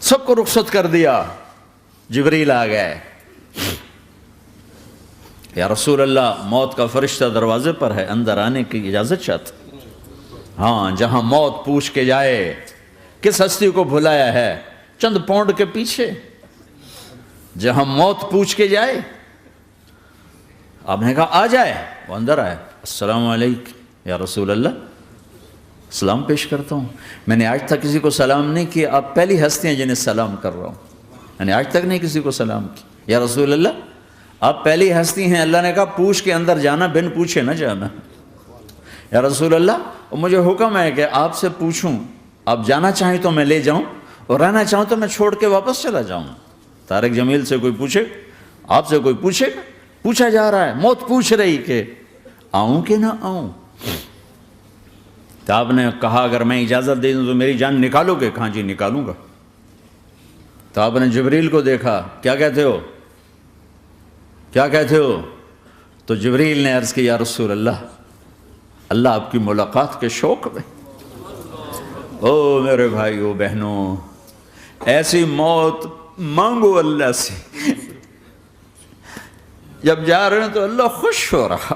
سب کو رخصت کر دیا. جبریل آ گئے. یا رسول اللہ موت کا فرشتہ دروازے پر ہے, اندر آنے کی اجازت چاہتا. ہاں, جہاں موت پوچھ کے جائے کس ہستی کو بھلایا ہے, چند پاؤنڈ کے پیچھے جہاں موت پوچھ کے جائے. آپ نے کہا آ جائے, وہ اندر آئے. السلام علیکم یا رسول اللہ, سلام پیش کرتا ہوں. میں نے آج تک کسی کو سلام نہیں کیا, آپ پہلی ہستی ہیں جنہیں سلام کر رہا ہوں. میں نے آج تک نہیں کسی کو سلام کیا. یا رسول اللہ آپ پہلی ہستی ہیں. اللہ نے کہا پوچھ کے اندر جانا, بن پوچھے نہ جانا. یا رسول اللہ مجھے حکم ہے کہ آپ سے پوچھوں, آپ جانا چاہیں تو میں لے جاؤں, اور رہنا چاہوں تو میں چھوڑ کے واپس چلا جاؤں. طارق جمیل سے کوئی پوچھے, آپ سے کوئی پوچھے, پوچھا جا رہا ہے, موت پوچھ رہی کہ آؤں کہ نہ آؤں. تو آپ نے کہا اگر میں اجازت دے دوں تو میری جان نکالو گے؟ کہاں جی نکالوں گا. تو آپ نے جبریل کو دیکھا, کیا کہتے ہو, کیا کہتے ہو؟ تو جبریل نے عرض کی یا رسول اللہ, اللہ آپ کی ملاقات کے شوق میں. او میرے بھائیو بہنوں, ایسی موت مانگو اللہ سے. جب جا رہے ہیں تو اللہ خوش ہو رہا.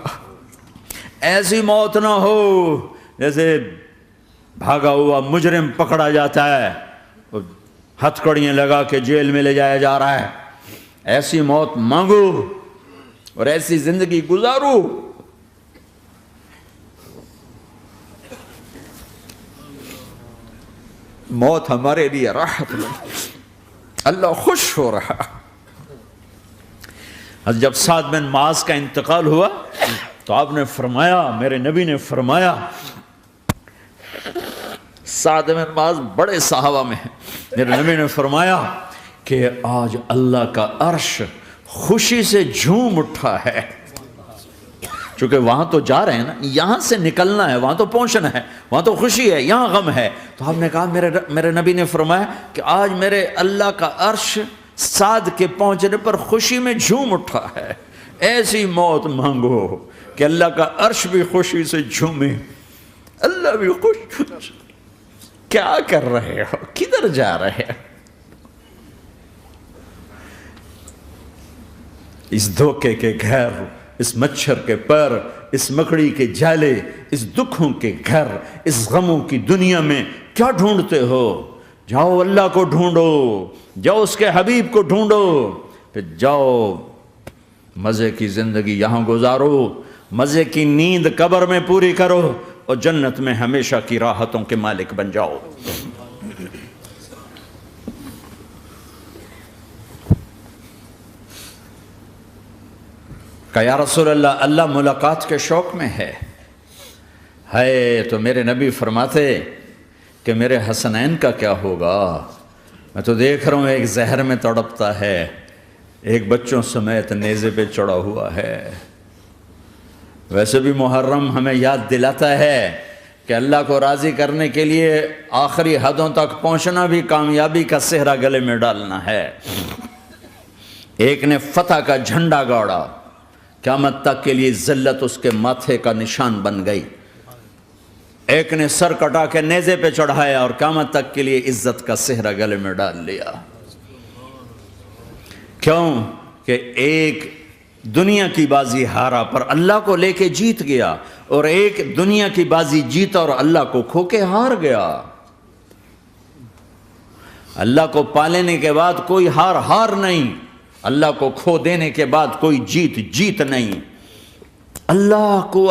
ایسی موت نہ ہو جیسے بھاگا ہوا مجرم پکڑا جاتا ہے, ہتھکڑیاں لگا کے جیل میں لے جایا جا رہا ہے. ایسی موت مانگو اور ایسی زندگی گزارو. موت ہمارے لیے راحت ہے, اللہ خوش ہو رہا. جب سعد بن معاذ کا انتقال ہوا تو آپ نے فرمایا, میرے نبی نے فرمایا, سعد بن معاذ بڑے صحابہ میں ہیں, میرے نبی نے فرمایا کہ آج اللہ کا عرش خوشی سے جھوم اٹھا ہے. چونکہ وہاں تو جا رہے ہیں نا, یہاں سے نکلنا ہے, وہاں تو پہنچنا ہے, وہاں تو خوشی ہے, یہاں غم ہے. تو آپ نے کہا, میرے نبی نے فرمایا کہ آج میرے اللہ کا عرش سعد کے پہنچنے پر خوشی میں جھوم اٹھا ہے. ایسی موت مانگو کہ اللہ کا عرش بھی خوشی سے جھومے, اللہ بھی خوش. کیا کر رہے ہو, کدھر جا رہے ہو؟ اس دھوکے کے گھر, اس مچھر کے پر, اس مکڑی کے جالے, اس دکھوں کے گھر, اس غموں کی دنیا میں کیا ڈھونڈتے ہو؟ جاؤ اللہ کو ڈھونڈو, جاؤ اس کے حبیب کو ڈھونڈو, پھر جاؤ مزے کی زندگی یہاں گزارو, مزے کی نیند قبر میں پوری کرو, اور جنت میں ہمیشہ کی راحتوں کے مالک بن جاؤ. کہ یا رسول اللہ, اللہ ملاقات کے شوق میں ہے. تو میرے نبی فرماتے کہ میرے حسنین کا کیا ہوگا؟ میں تو دیکھ رہا ہوں ایک زہر میں تڑپتا ہے, ایک بچوں سمیت نیزے پہ چڑھا ہوا ہے. ویسے بھی محرم ہمیں یاد دلاتا ہے کہ اللہ کو راضی کرنے کے لیے آخری حدوں تک پہنچنا بھی کامیابی کا صحرا گلے میں ڈالنا ہے. ایک نے فتح کا جھنڈا گاڑا, قیامت تک کے لیے ذلت اس کے ماتھے کا نشان بن گئی. ایک نے سر کٹا کے نیزے پہ چڑھایا اور قیامت تک کے لیے عزت کا صحرا گلے میں ڈال لیا. کیوں کہ ایک دنیا کی بازی ہارا پر اللہ کو لے کے جیت گیا, اور ایک دنیا کی بازی جیتا اور اللہ کو کھو کے ہار گیا. اللہ کو پالینے کے بعد کوئی ہار نہیں, اللہ کو کھو دینے کے بعد کوئی جیت نہیں. اللہ کو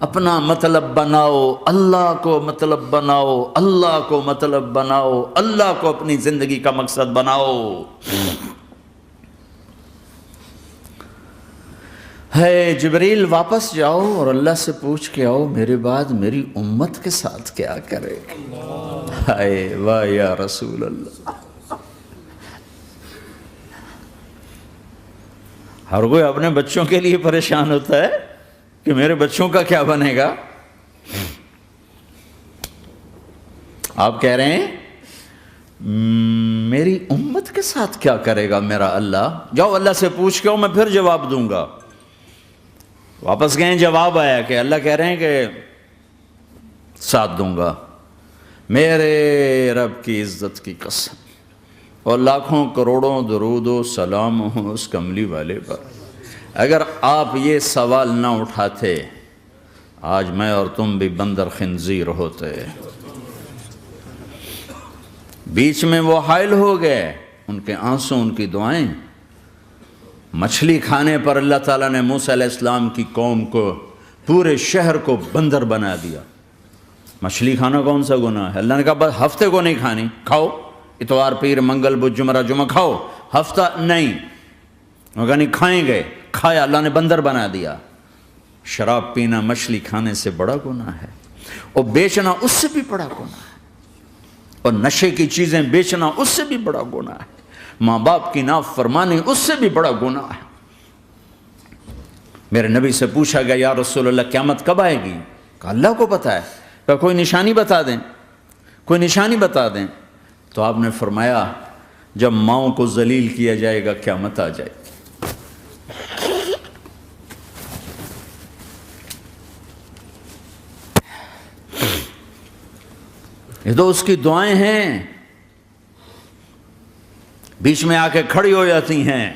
اپنا مطلب بناؤ, اللہ کو مطلب بناؤ, اللہ کو مطلب بناؤ, اللہ کو اپنی زندگی کا مقصد بناؤ. جبریل واپس جاؤ اور اللہ سے پوچھ کے آؤ میرے بعد میری امت کے ساتھ کیا کرے. واہ یا رسول اللہ. ہر کوئی اپنے بچوں کے لیے پریشان ہوتا ہے کہ میرے بچوں کا کیا بنے گا. آپ کہہ رہے ہیں میری امت کے ساتھ کیا کرے گا میرا اللہ. جاؤ اللہ سے پوچھ کے آؤ, میں پھر جواب دوں گا. واپس گئے, جواب آیا کہ اللہ کہہ رہے ہیں کہ ساتھ دوں گا. میرے رب کی عزت کی قسم, اور لاکھوں کروڑوں درود و سلام ہوں اس کملی والے پر۔ اگر آپ یہ سوال نہ اٹھاتے آج میں اور تم بھی بندر خنزیر ہوتے۔ بیچ میں وہ حائل ہو گئے، ان کے آنسوں، ان کی دعائیں۔ مچھلی کھانے پر اللہ تعالیٰ نے موسیٰ علیہ السلام کی قوم کو، پورے شہر کو بندر بنا دیا۔ مچھلی کھانا کون سا گناہ ہے؟ اللہ نے کہا بس ہفتے کو نہیں کھانی، کھاؤ، اتوار پیر منگل بدھ جمعہ جمعہ کھاؤ، ہفتہ نہیں۔ وہ کہا نہیں کھائیں گے، کھایا، اللہ نے بندر بنا دیا۔ شراب پینا مچھلی کھانے سے بڑا گناہ ہے، اور بیچنا اس سے بھی بڑا گناہ ہے، اور نشے کی چیزیں بیچنا اس سے بھی بڑا گناہ ہے، ماں باپ کی نافرمانی اس سے بھی بڑا گناہ ہے۔ میرے نبی سے پوچھا گیا یا رسول اللہ قیامت کب آئے گی؟ کہا اللہ کو پتہ ہے۔ کہا کوئی نشانی بتا دیں، کوئی نشانی بتا دیں۔ تو آپ نے فرمایا جب ماؤں کو ذلیل کیا جائے گا قیامت آ جائے گی۔ یہ تو اس کی دعائیں ہیں، بیچ میں آ کے کھڑی ہو جاتی ہیں۔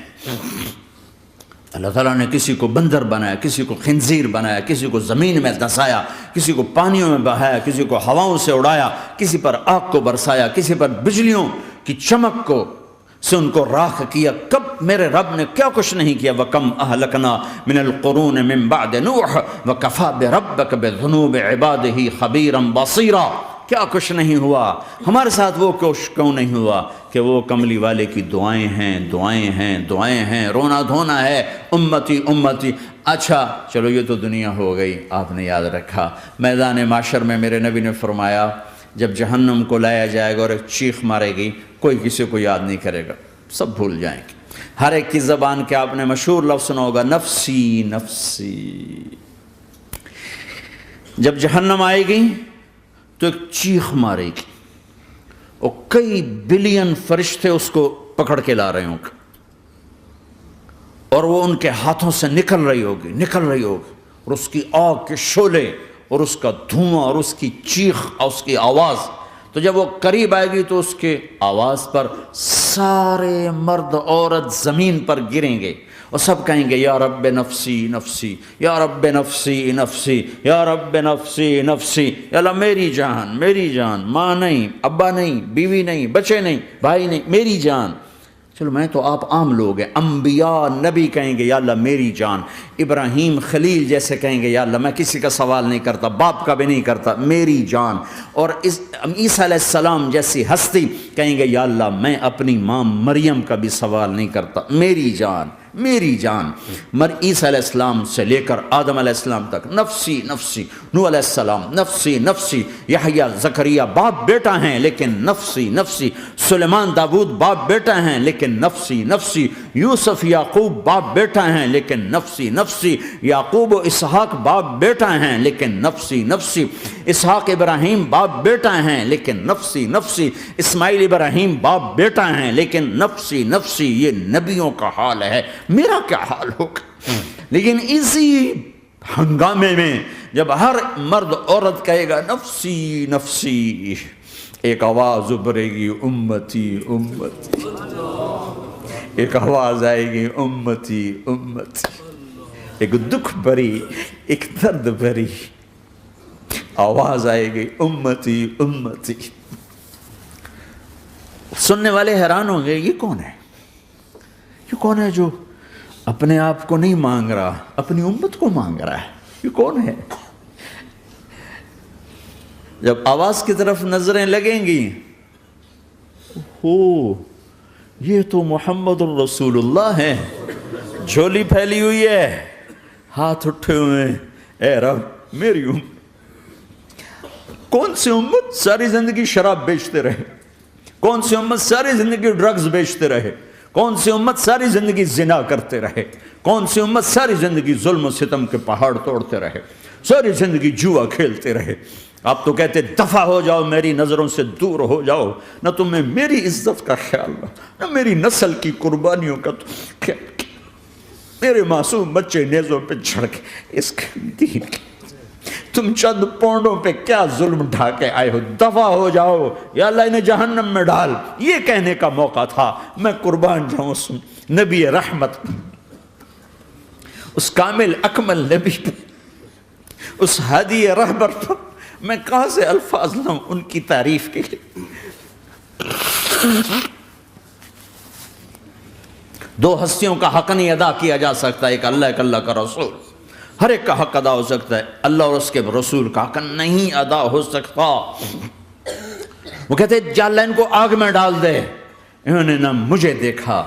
اللہ تعالیٰ نے کسی کو بندر بنایا، کسی کو خنزیر بنایا، کسی کو زمین میں دھسایا، کسی کو پانیوں میں بہایا، کسی کو ہواؤں سے اڑایا، کسی پر آگ کو برسایا، کسی پر بجلیوں کی چمک کو سے ان کو راکھ کیا۔ کب میرے رب نے کیا کچھ نہیں کیا۔ وَكَمْ أَهْلَكْنَا مِنَ الْقُرُونِ مِن بَعْدِ نُوحٍ وَكَفَىٰ بِرَبِّكَ بِذُنُوبِ عِبَادِهِ خَبِيرًا بَصِيرًا۔ کیا کچھ نہیں ہوا، ہمارے ساتھ وہ کچھ کیوں نہیں ہوا کہ وہ کملی والے کی دعائیں ہیں، دعائیں ہیں، دعائیں ہیں، رونا دھونا ہے، امتی امتی۔ اچھا چلو یہ تو دنیا ہو گئی، آپ نے یاد رکھا۔ میدان معاشر میں میرے نبی نے فرمایا جب جہنم کو لایا جائے گا اور ایک چیخ مارے گی، کوئی کسی کو یاد نہیں کرے گا، سب بھول جائیں گے۔ ہر ایک کی زبان کے آپ نے مشہور لفظ سنا ہوگا نفسی نفسی۔ جب جہنم آئے گی تو ایک چیخ مارے گی، اور کئی بلین فرشتے اس کو پکڑ کے لا رہے ہوں گے، اور وہ ان کے ہاتھوں سے نکل رہی ہوگی، اور اس کی آگ کے شعلے اور اس کا دھواں اور اس کی چیخ اور اس کی آواز۔ تو جب وہ قریب آئے گی تو اس کے آواز پر سارے مرد عورت زمین پر گریں گے، اور سب کہیں گے یا رب نفسی نفسی، یا رب نفسی نفسی، یا رب نفسی نفسی، یا اللہ میری جان، میری جان، ماں نہیں، ابا نہیں، بیوی نہیں، بچے نہیں، بھائی نہیں، میری جان۔ چلو میں تو آپ عام لوگ ہیں، انبیاء نبی کہیں گے یا اللہ میری جان، ابراہیم خلیل جیسے کہیں گے یا اللہ میں کسی کا سوال نہیں کرتا، باپ کا بھی نہیں کرتا، میری جان، اور عیسیٰ علیہ السلام جیسی ہستی کہیں گے یا اللہ میں اپنی ماں مریم کا بھی سوال نہیں کرتا، میری جان، میری جان۔ عیسیٰ علیہ السلام سے لے کر آدم علیہ السلام تک نفسی نفسی، نوح علیہ السلام نفسی نفسی، یحییٰ زکریا باپ بیٹا ہیں لیکن نفسی نفسی، سلیمان داؤد باپ بیٹا ہیں لیکن نفسی نفسی، یوسف یعقوب باپ بیٹا ہیں لیکن نفسی نفسی، یعقوب و اسحاق باپ بیٹا ہیں لیکن نفسی نفسی، اسحاق ابراہیم باپ بیٹا ہیں لیکن نفسی نفسی، اسماعیل ابراہیم باپ بیٹا ہیں لیکن نفسی نفسی۔ یہ نبیوں کا حال ہے، میرا کیا حال ہوگا؟ لیکن اسی ہنگامے میں جب ہر مرد عورت کہے گا نفسی نفسی، ایک آواز ابھرے گی امتی امتی، ایک آواز آئے گی امتی امتی، ایک دکھ بھری، ایک درد بھری آواز آئے گی امتی امتی۔ سننے والے حیران ہوں گے یہ کون ہے، یہ کون ہے جو اپنے آپ کو نہیں مانگ رہا، اپنی امت کو مانگ رہا ہے، یہ کون ہے؟ جب آواز کی طرف نظریں لگیں گی، ہو یہ تو محمد الرسول اللہ ہے، جھولی پھیلی ہوئی ہے، ہاتھ اٹھے ہوئے ہیں، اے رب میری امت۔ کون سی امت ساری زندگی شراب بیچتے رہے، کون سی امت ساری زندگی ڈرگز بیچتے رہے، کون سی امت ساری زندگی زنا کرتے رہے، کون سی امت ساری زندگی ظلم و ستم کے پہاڑ توڑتے رہے، ساری زندگی جوا کھیلتے رہے۔ آپ تو کہتے دفع ہو جاؤ، میری نظروں سے دور ہو جاؤ، نہ تمہیں میری عزت کا خیال نہ میری نسل کی قربانیوں کا خیال، میرے معصوم بچے نیزوں پہ چڑھ کے اس کے دین تم چند پونڈوں پہ کیا ظلم ڈھا کے آئے ہو، دفع ہو جاؤ یا اللہ انہیں جہنم میں ڈال، یہ کہنے کا موقع تھا۔ میں قربان جاؤں اس نبی رحمت، اس کامل اکمل نبی پہ، اس ہادی رہبر پر میں کہاں سے الفاظ لاؤں ان کی تعریف کے لیے۔ دو ہستیوں کا حق نہیں ادا کیا جا سکتا، ایک اللہ، ایک اللہ کا رسول۔ ہر ایک کا حق ادا ہو سکتا ہے، اللہ اور اس کے رسول کا حق نہیں ادا ہو سکتا۔ وہ کہتے جا اللہ ان کو آگ میں ڈال دے۔ انہوں نے نہ مجھے دیکھا،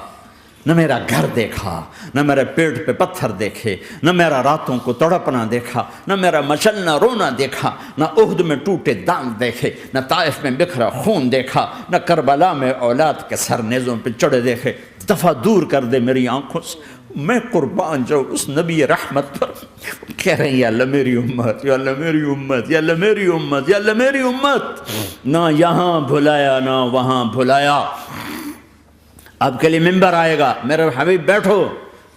نہ میرا گھر دیکھا، نہ میرے پیٹ پہ پتھر دیکھے، نہ میرا راتوں کو تڑپنا دیکھا، نہ میرا مچلنا رونا دیکھا، نہ احد میں ٹوٹے دانت دیکھے، نہ طائف میں بکھرا خون دیکھا، نہ کربلا میں اولاد کے سر نیزوں پہ چڑھے دیکھے۔ دفعہ دور کر دے میری آنکھوں سے۔ میں قربان جاؤں اس نبی رحمت پر۔ کہہ رہے ہیں یا اللہ میری امت، یا اللہ میری امت، یا اللہ میری امت، یا اللہ میری امت۔ نہ یہاں بھلایا نہ وہاں بھلایا۔ آپ کے لیے ممبر آئے گا، میرے حبیب بیٹھو،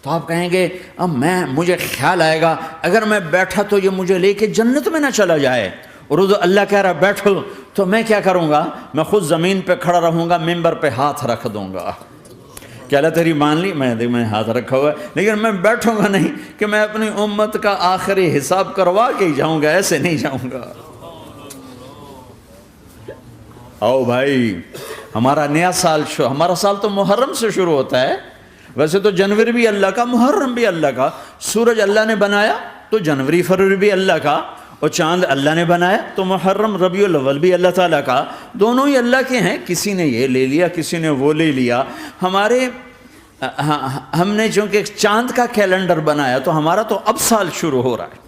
تو آپ کہیں گے اب مجھے خیال آئے گا اگر میں بیٹھا تو یہ مجھے لے کے جنت میں نہ چلا جائے، اور اللہ کہہ رہا بیٹھو تو میں کیا کروں گا؟ میں خود زمین پہ کھڑا رہوں گا، ممبر پہ ہاتھ رکھ دوں گا کہ اللہ تیری مان لی، میں ہاتھ رکھا ہوا ہے، لیکن میں بیٹھوں گا نہیں کہ میں اپنی امت کا آخری حساب کروا کے ہی جاؤں گا، ایسے نہیں جاؤں گا۔ آؤ بھائی، ہمارا نیا سال ہمارا سال تو محرم سے شروع ہوتا ہے، ویسے تو جنوری بھی اللہ کا، محرم بھی اللہ کا، سورج اللہ نے بنایا تو جنوری فروری بھی اللہ کا، اور چاند اللہ نے بنایا تو محرم ربیع الاول بھی اللہ تعالیٰ کا، دونوں ہی اللہ کے ہیں۔ کسی نے یہ لے لیا، کسی نے وہ لے لیا۔ ہم نے چونکہ چاند کا کیلنڈر بنایا تو ہمارا تو اب سال شروع ہو رہا ہے،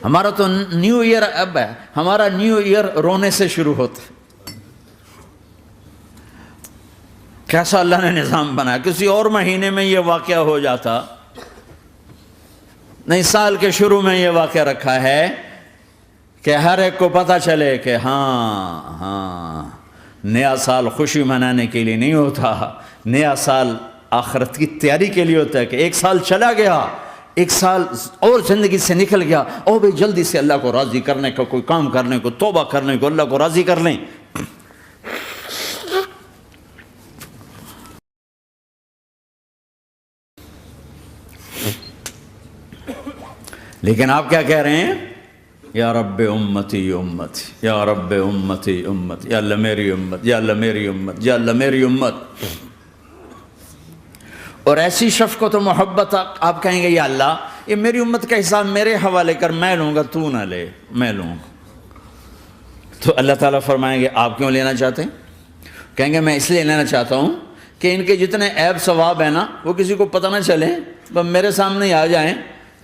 ہمارا تو نیو ایئر اب ہے، ہمارا نیو ایئر رونے سے شروع ہوتا ہے۔ کیسا اللہ نے نظام بنایا، کسی اور مہینے میں یہ واقعہ ہو جاتا، نہیں سال کے شروع میں یہ واقعہ رکھا ہے کہ ہر ایک کو پتہ چلے کہ ہاں نیا سال خوشی منانے کے لیے نہیں ہوتا، نیا سال آخرت کی تیاری کے لیے ہوتا ہے کہ ایک سال چلا گیا، ایک سال اور زندگی سے نکل گیا، او بھئی جلدی سے اللہ کو راضی کرنے کا کوئی کام کرنے کو، توبہ کرنے کو، اللہ کو راضی کر لیں۔ لیکن آپ کیا کہہ رہے ہیں؟ یا رب امتی امت، یا رب امتی امت، یا اللہ میری امت، یا اللہ میری امت، یا اللہ میری امت۔ اور ایسی شفقت و محبت آپ کہیں گے یا اللہ یہ میری امت کا حساب میرے حوالے کر، میں لوں گا، تو نہ لے، میں لوں گا۔ تو اللہ تعالیٰ فرمائیں گے آپ کیوں لینا چاہتے ہیں؟ کہیں گے میں اس لیے لینا چاہتا ہوں کہ ان کے جتنے عیب ثواب ہیں نا وہ کسی کو پتہ نہ چلے، بس میرے سامنے ہی آ جائیں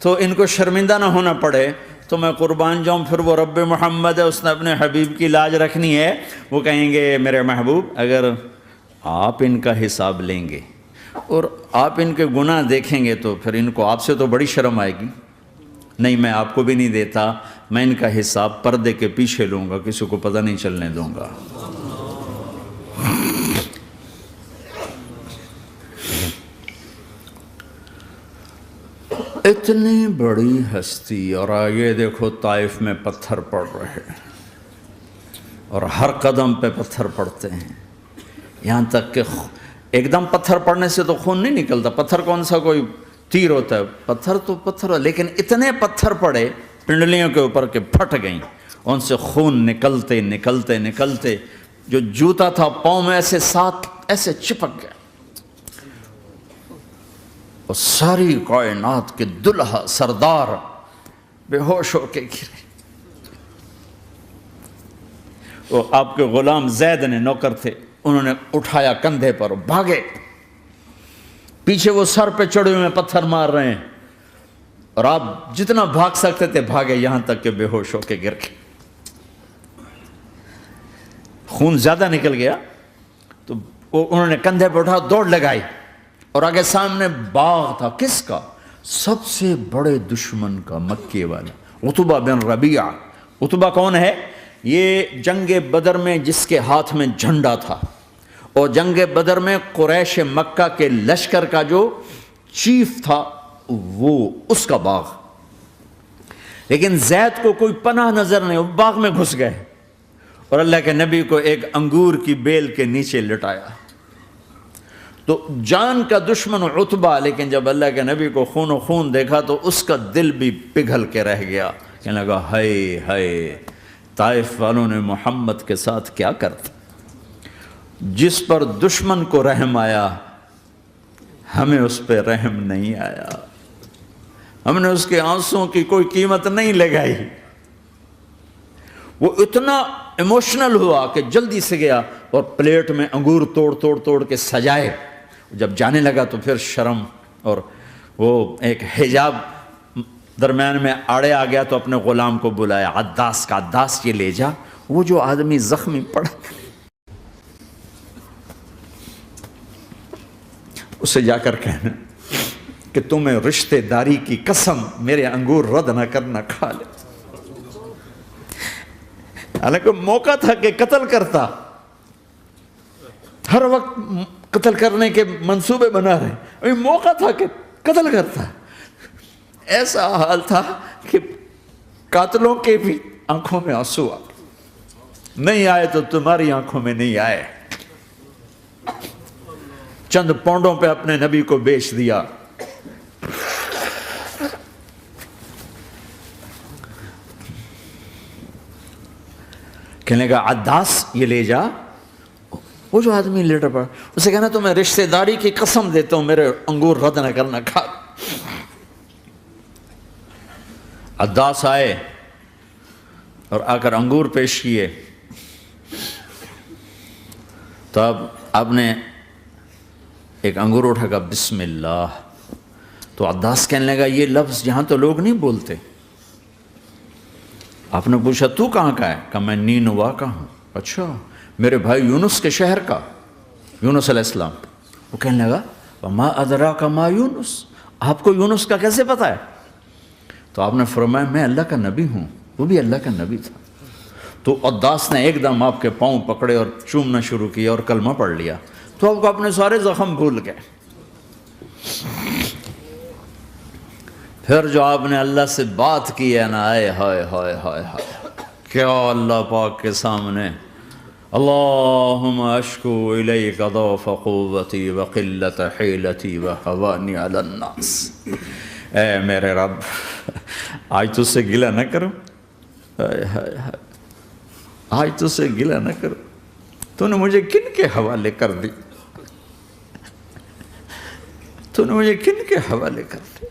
تو ان کو شرمندہ نہ ہونا پڑے، تو میں قربان جاؤں۔ پھر وہ رب محمد ہے، اس نے اپنے حبیب کی لاج رکھنی ہے، وہ کہیں گے میرے محبوب اگر آپ ان کا حساب لیں گے اور آپ ان کے گناہ دیکھیں گے تو پھر ان کو آپ سے تو بڑی شرم آئے گی، نہیں میں آپ کو بھی نہیں دیتا، میں ان کا حساب پردے کے پیچھے لوں گا، کسی کو پتہ نہیں چلنے دوں گا۔ اتنی بڑی ہستی، اور آگے دیکھو طائف میں پتھر پڑ رہے ہیں، اور ہر قدم پہ پتھر پڑتے ہیں، یہاں تک کہ ایک دم پتھر پڑنے سے تو خون نہیں نکلتا، پتھر کون سا کوئی تیر ہوتا ہے، پتھر تو پتھر، لیکن اتنے پتھر پڑے پنڈلیوں کے اوپر کہ پھٹ گئیں، ان سے خون نکلتے نکلتے نکلتے جو جوتا تھا پاؤں میں ایسے چپک گیا، اور ساری کائنات کے دلہا سردار بے ہوش ہو کے گرے۔ وہ آپ کے غلام زید نے نوکر تھے، انہوں نے اٹھایا کندھے پر، بھاگے، پیچھے وہ سر پہ چڑھے ہوئے پتھر مار رہے ہیں، اور آپ جتنا بھاگ سکتے تھے بھاگے، یہاں تک کہ بے ہوش ہو کے گر گئے۔ خون زیادہ نکل گیا تو انہوں نے کندھے پہ اٹھا، دوڑ لگائی، اور آگے سامنے باغ تھا، کس کا؟ سب سے بڑے دشمن کا، مکے والا عتبہ بن ربیعہ۔ عتبہ کون ہے؟ یہ جنگ بدر میں جس کے ہاتھ میں جھنڈا تھا، اور جنگ بدر میں قریش مکہ کے لشکر کا جو چیف تھا وہ، اس کا باغ۔ لیکن زید کو کوئی پناہ نظر نہیں، وہ باغ میں گھس گئے اور اللہ کے نبی کو ایک انگور کی بیل کے نیچے لٹایا۔ تو جان کا دشمن عتبہ، لیکن جب اللہ کے نبی کو خون و خون دیکھا تو اس کا دل بھی پگھل کے رہ گیا، کہنے لگا ہائے ہائے، طائف والوں نے محمد کے ساتھ کیا کرتا۔ جس پر دشمن کو رحم آیا ہمیں اس پہ رحم نہیں آیا، ہم نے اس کے آنسوں کی کوئی قیمت نہیں لگائی۔ وہ اتنا ایموشنل ہوا کہ جلدی سے گیا اور پلیٹ میں انگور توڑ کے سجائے۔ جب جانے لگا تو پھر شرم اور وہ ایک حجاب درمیان میں آڑے آ گیا، تو اپنے غلام کو بلایا، عداس کا، عداس یہ لے جا وہ جو آدمی زخمی پڑا، اسے جا کر کہنا کہ تمہیں رشتہ داری کی قسم میرے انگور رد نہ کرنا، کھا لے۔ حالانکہ موقع تھا کہ قتل کرتا، ہر وقت قتل کرنے کے منصوبے بنا رہے، ابھی موقع تھا کہ قتل کرتا۔ ایسا حال تھا کہ قاتلوں کے بھی آنکھوں میں آنسو آ نہیں آئے تو تمہاری آنکھوں میں نہیں آئے۔ چند پونڈوں پہ اپنے نبی کو بیچ دیا۔ کہنے لگا عداس یہ لے جا، وہ جو آدمی لیٹر پڑا، اسے کہنا تو میں رشتہ داری کی قسم دیتا ہوں میرے انگور رد نہ کرنا، کھا۔ عداس آئے اور آ کر انگور پیش کیے، تو اب آپ نے ایک انگور اٹھا کر بسم اللہ، تو عداس کہنے لگا یہ لفظ یہاں تو لوگ نہیں بولتے۔ آپ نے پوچھا تو کہاں کا ہے؟ کہا میں نینوا کا ہوں۔ اچھا، میرے بھائی یونس کے شہر کا، یونس علیہ السلام۔ وہ کہنے لگا وما ادراک ما یونس، آپ کو یونس کا کیسے پتا ہے؟ تو آپ نے فرمایا میں اللہ کا نبی ہوں، وہ بھی اللہ کا نبی تھا۔ تو عداس نے ایک دم آپ کے پاؤں پکڑے اور چومنا شروع کیا اور کلمہ پڑھ لیا، تو آپ کو اپنے سارے زخم بھول گئے۔ پھر جو آپ نے اللہ سے بات کی ہے نا، آئے ہائے ہائے ہائے ہائے، کیا اللہ پاک کے سامنے اللہم اشکو الیک ضعف قوتی وقلت حیلتی وہوانی علی الناس، اے میرے رب آج تجھ سے گلہ نہ کروں، آج تجھ سے گلہ نہ کروں، تو نے مجھے کن کے حوالے کر دی، تو نے مجھے کن کے حوالے کر دی،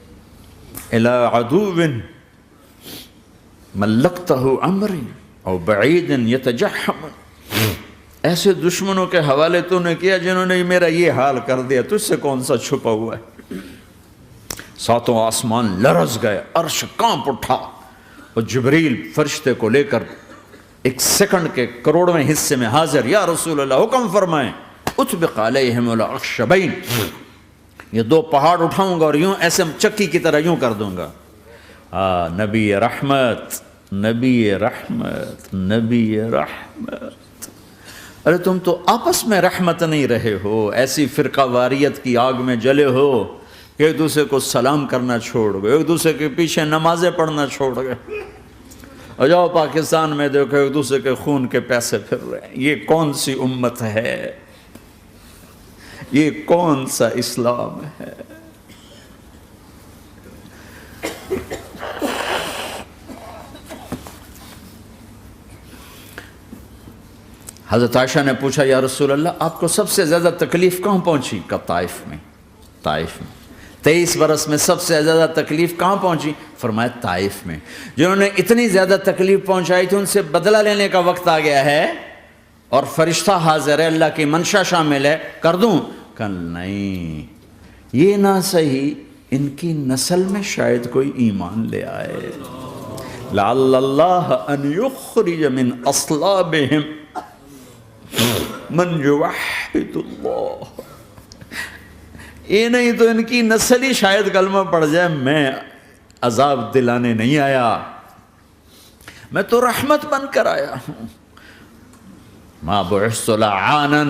الی عدو ملکتہ امری او بعید یتجحم، ایسے دشمنوں کے حوالے تو نے کیا جنہوں نے میرا یہ حال کر دیا، تجھ سے کون سا چھپا ہوا ہے۔ ساتوں آسمان لرز گئے، عرش کانپ اٹھا، اور جبریل فرشتے کو لے کر ایک سیکنڈ کے کروڑویں حصے میں حاضر، یا رسول اللہ حکم فرمائیں اطبق علیہم الاخشبین، یہ دو پہاڑ اٹھاؤں گا اور یوں ایسے چکی کی طرح یوں کر دوں گا۔ نبی رحمت، نبی رحمت، نبی رحمت۔ ارے تم تو آپس میں رحمت نہیں رہے ہو، ایسی فرقہ واریت کی آگ میں جلے ہو کہ ایک دوسرے کو سلام کرنا چھوڑ گئے، ایک دوسرے کے پیچھے نمازیں پڑھنا چھوڑ گئے، اور جاؤ پاکستان میں دیکھو ایک دوسرے کے خون کے پیسے پھر رہے ہیں۔ یہ کون سی امت ہے؟ یہ کون سا اسلام ہے؟ حضرت عائشہ نے پوچھا یا رسول اللہ آپ کو سب سے زیادہ تکلیف کہاں پہنچی؟ کہا طائف میں، طائف میں۔ 23 برس میں سب سے زیادہ تکلیف کہاں پہنچی؟ فرمایا طائف میں۔ جنہوں نے اتنی زیادہ تکلیف پہنچائی تھی ان سے بدلہ لینے کا وقت آ گیا ہے، اور فرشتہ حاضر ہے، اللہ کی منشا شامل ہے، کر دوں؟ کہ نہیں، یہ نہ صحیح، ان کی نسل میں شاید کوئی ایمان لے آئے، لعل اللہ ان یخرج من اصلابہم من یوحد اللہ، یہ نہیں تو ان کی نسل ہی شاید کلمہ پڑھ جائے۔ میں عذاب دلانے نہیں آیا، میں تو رحمت بن کر آیا ہوں۔ ما بعثت لعانا،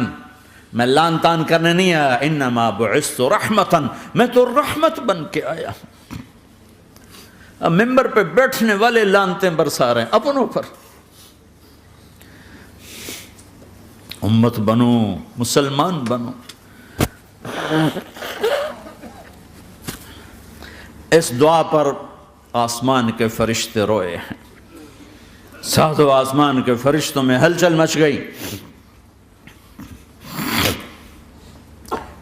میں لان تان کرنے نہیں آیا، انما بعثت رحمتا، میں تو رحمت بن کے آیا ہوں۔ اب ممبر پہ بیٹھنے والے لانتیں برسا رہے ہیں اپنوں پر. امت بنو، مسلمان بنو. اس دعا پر آسمان کے فرشتے روئے ہیں. ساتوں آسمان کے فرشتوں میں ہلچل مچ گئی.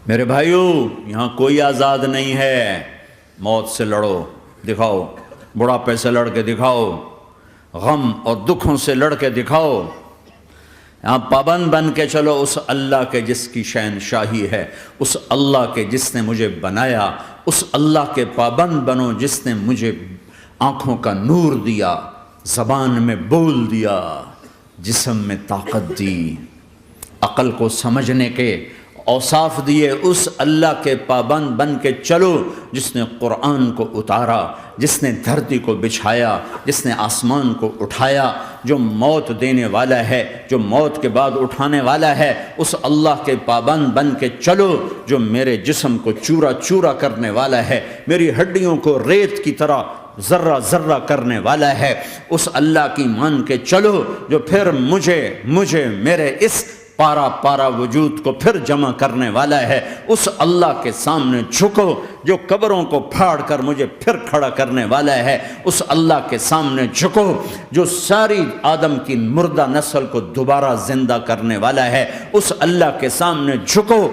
میرے بھائیو، یہاں کوئی آزاد نہیں ہے. موت سے لڑو، دکھاؤ. بڑھاپے سے لڑ کے دکھاؤ. غم اور دکھوں سے لڑ کے دکھاؤ. یہاں پابند بن کے چلو اس اللہ کے جس کی شہنشاہی ہے، اس اللہ کے جس نے مجھے بنایا. اس اللہ کے پابند بنو جس نے مجھے آنکھوں کا نور دیا، زبان میں بول دیا، جسم میں طاقت دی، عقل کو سمجھنے کے اوصاف دیے. اس اللہ کے پابند بن کے چلو جس نے قرآن کو اتارا، جس نے دھرتی کو بچھایا، جس نے آسمان کو اٹھایا، جو موت دینے والا ہے، جو موت کے بعد اٹھانے والا ہے. اس اللہ کے پابند بن کے چلو جو میرے جسم کو چورا چورا کرنے والا ہے، میری ہڈیوں کو ریت کی طرح ذرہ ذرہ کرنے والا ہے. اس اللہ کی مان کے چلو جو پھر مجھے میرے اس پارا پارا وجود کو پھر جمع کرنے والا ہے. اس اللہ کے سامنے جھکو جو قبروں کو پھاڑ کر مجھے پھر کھڑا کرنے والا ہے. اس اللہ کے سامنے جھکو جو ساری آدم کی مردہ نسل کو دوبارہ زندہ کرنے والا ہے. اس اللہ کے سامنے جھکو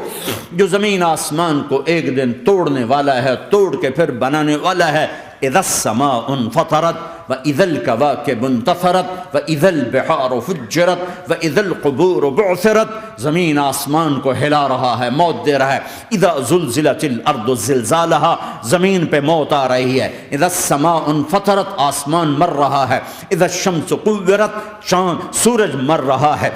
جو زمین آسمان کو ایک دن توڑنے والا ہے، توڑ کے پھر بنانے والا ہے. اذا السماء انفطرت واذا الكواكب انتثرت واذا البحار فجرت واذا القبور بعثرت. زمین آسمان کو ہلا رہا ہے، موت دے رہا ہے. اذا زلزلت الارض زلزالها، زمین پہ موت آ رہی ہے. اذا السماء انفطرت، آسمان مر رہا ہے. اذا الشمس قورت، سورج مر رہا ہے.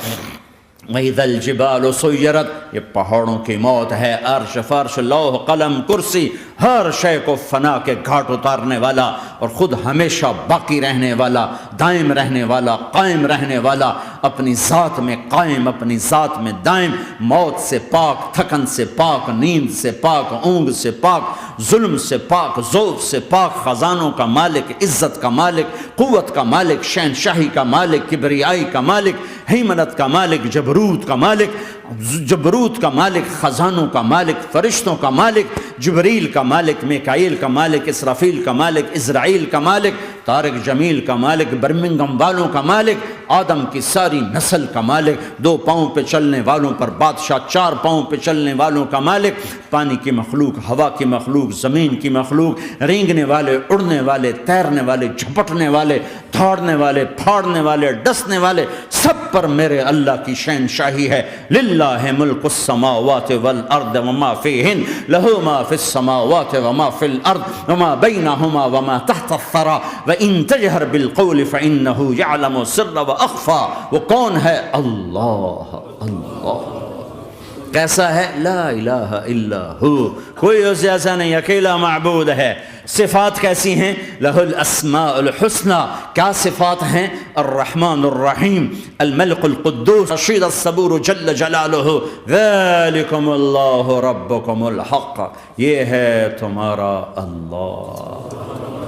وَإِذَا الْجِبَالُ سُيِّرَتْ، یہ پہاڑوں کی موت ہے. عرش فرش لوح قلم کرسی ہر شے کو فنا کے گھاٹ اتارنے والا اور خود ہمیشہ باقی رہنے والا، دائم رہنے والا، قائم رہنے والا، اپنی ذات میں قائم، اپنی ذات میں دائم، موت سے پاک، تھکن سے پاک، نیند سے پاک، اونگ سے پاک، ظلم سے پاک، ذوق سے پاک، خزانوں کا مالک، عزت کا مالک، قوت کا مالک، شہنشاہی کا مالک، کبریائی کا مالک، ہیمنت کا مالک، جبروت کا مالک، جبروت کا مالک، خزانوں کا مالک، فرشتوں کا مالک، جبریل کا مالک، میکائیل کا مالک، اسرافیل کا مالک، اسرائیل کا مالک، طارق جمیل کا مالک، برمنگم والوں کا مالک، آدم کی ساری نسل کا مالک، 2 پاؤں پہ چلنے والوں پر بادشاہ، 4 پاؤں پہ چلنے والوں کا مالک، پانی کی مخلوق، ہوا کی مخلوق، زمین کی مخلوق، رینگنے والے، اڑنے والے، تیرنے والے، جھپٹنے والے، دھاڑنے والے، پھاڑنے والے، ڈسنے والے، سب پر میرے اللہ کی شہنشاہی ہے. للہ ملک السماوات والارض وما فیہن، لہ ما فی السماوات وما فی الارض وما بینہما وما تحت الثری وان تجہر بالقول فانہ یعلم السر واخفی. وہ کون ہے؟ اللہ. اللہ کیسا ہے؟ لا الہ الا ہو، کوئی اس جیسا نہیں، اکیلا معبود ہے. صفات کیسی ہیں؟ لہ الاسماء الحسنی. کیا صفات ہیں؟ الرحمن الرحیم، الملک القدوس، رشید الصبور جل جلالہ. ذالکم اللہ ربکم الحق، یہ ہے تمہارا اللہ.